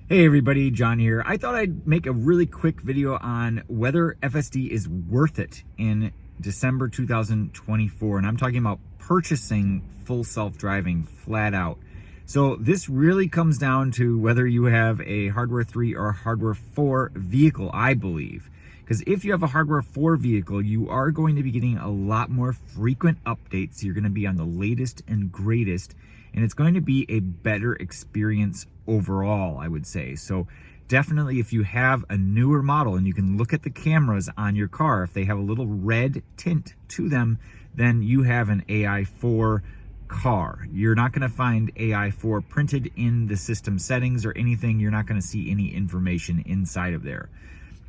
Hey everybody, John here. I thought I'd make a really quick video on whether FSD is worth it in December 2024. And I'm talking about purchasing full self-driving flat out. So this really comes down to whether you have a hardware 3 or a hardware 4 vehicle, I believe. Because if you have a hardware 4 vehicle, you are going to be getting a lot more frequent updates. You're going to be on the latest and greatest, and it's going to be a better experience overall, I would say. So definitely if you have a newer model and you can look at the cameras on your car, if they have a little red tint to them, then you have an AI4 car. You're not going to find AI4 printed in the system settings or anything. You're not going to see any information inside of there.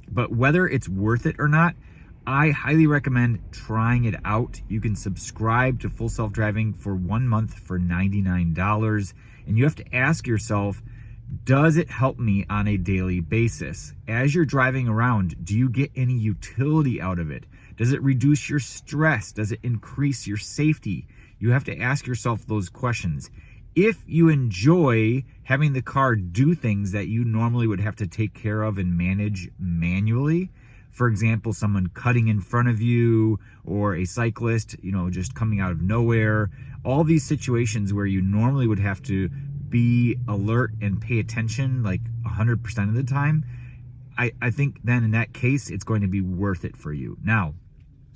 But whether it's worth it or not, I highly recommend trying it out. You can subscribe to Full Self-Driving for 1 month for $99. And you have to ask yourself, does it help me on a daily basis? As you're driving around, do you get any utility out of it? Does it reduce your stress? Does it increase your safety? You have to ask yourself those questions. If you enjoy having the car do things that you normally would have to take care of and manage manually, for example, someone cutting in front of you or a cyclist, just coming out of nowhere, all these situations where you normally would have to be alert and pay attention like 100% of the time, I think then in that case, it's going to be worth it for you. Now,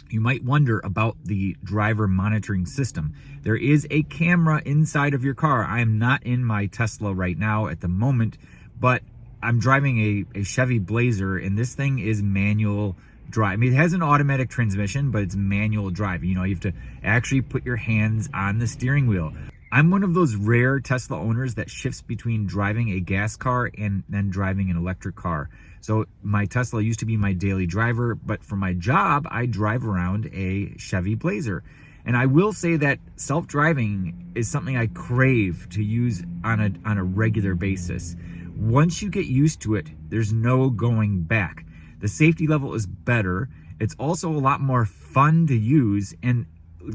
you might wonder about the driver monitoring system. There is a camera inside of your car. I am not in my Tesla right now at the moment, but I'm driving a Chevy Blazer, and this thing is manual drive. I mean, it has an automatic transmission, but it's manual drive. You have to actually put your hands on the steering wheel. I'm one of those rare Tesla owners that shifts between driving a gas car and then driving an electric car. So my Tesla used to be my daily driver, but for my job, I drive around a Chevy Blazer. And I will say that self-driving is something I crave to use on a regular basis. Once you get used to it, there's no going back. The safety level is better. It's also a lot more fun to use. And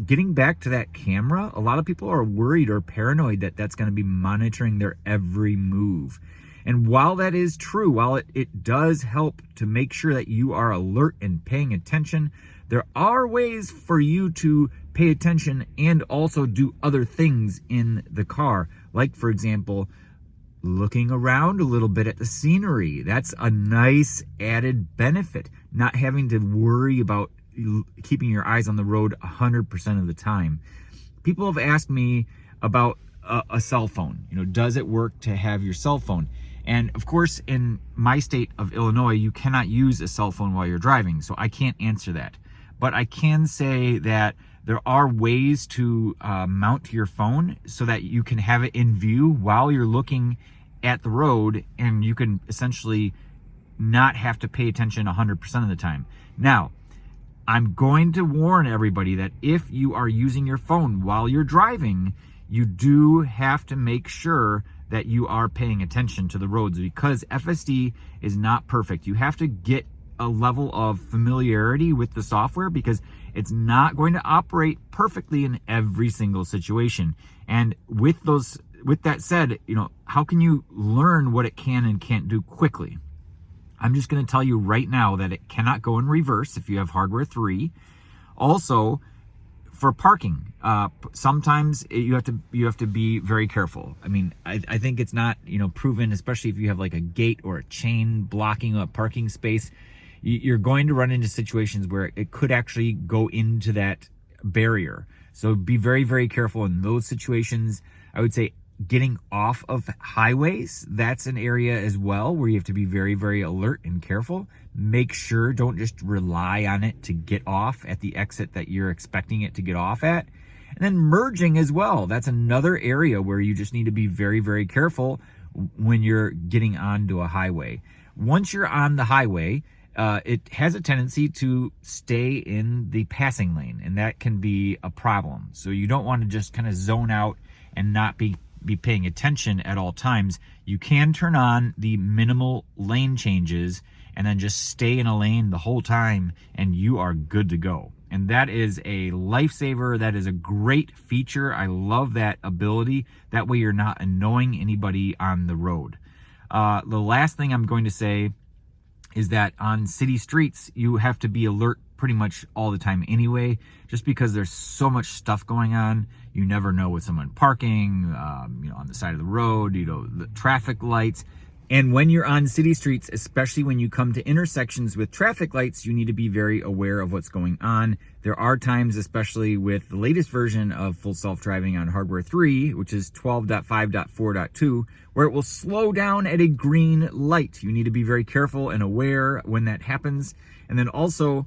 getting back to that camera, a lot of people are worried or paranoid that that's going to be monitoring their every move. And while that is true, while it does help to make sure that you are alert and paying attention, there are ways for you to pay attention and also do other things in the car. Like, for example, looking around a little bit at the scenery. That's a nice added benefit, not having to worry about keeping your eyes on the road 100% of the time. People have asked me about a cell phone. Does it work to have your cell phone? And of course, in my state of Illinois, you cannot use a cell phone while you're driving, so I can't answer that. But I can say that there are ways to mount your phone so that you can have it in view while you're looking at the road, and you can essentially not have to pay attention 100% of the time. Now, I'm going to warn everybody that if you are using your phone while you're driving, you do have to make sure that you are paying attention to the roads, because FSD is not perfect. You have to get a level of familiarity with the software because it's not going to operate perfectly in every single situation. And with that said, how can you learn what it can and can't do quickly? I'm just going to tell you right now that it cannot go in reverse if you have hardware 3. Also, for parking, sometimes you have to be very careful. I mean, I think it's not proven, especially if you have like a gate or a chain blocking a parking space. You're going to run into situations where it could actually go into that barrier. So be very, very careful in those situations. I would say getting off of highways, that's an area as well where you have to be very, very alert and careful. Make sure, don't just rely on it to get off at the exit that you're expecting it to get off at. And then merging as well. That's another area where you just need to be very, very careful when you're getting onto a highway. Once you're on the highway, it has a tendency to stay in the passing lane, and that can be a problem. So you don't want to just kind of zone out and not be paying attention at all times. You can turn on the minimal lane changes and then just stay in a lane the whole time, and you are good to go. And that is a lifesaver. That is a great feature. I love that ability. That way you're not annoying anybody on the road. The last thing I'm going to say is that on city streets, you have to be alert pretty much all the time anyway, just because there's so much stuff going on. You never know with someone parking, on the side of the road, the traffic lights. And when you're on city streets, especially when you come to intersections with traffic lights, you need to be very aware of what's going on. There are times, especially with the latest version of full self-driving on hardware 3, which is 12.5.4.2, where it will slow down at a green light. You need to be very careful and aware when that happens. And then also,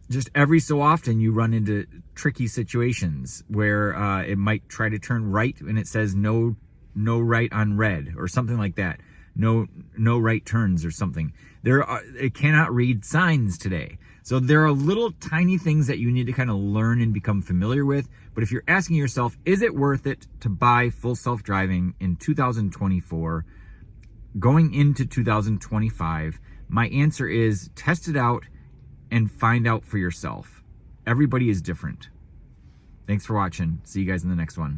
just every so often you run into tricky situations where it might try to turn right and it says no right on red or something like that. No right turns or something. It cannot read signs today. So there are little tiny things that you need to kind of learn and become familiar with. But if you're asking yourself, is it worth it to buy full self-driving in 2024, going into 2025, my answer is test it out and find out for yourself. Everybody is different. Thanks for watching. See you guys in the next one.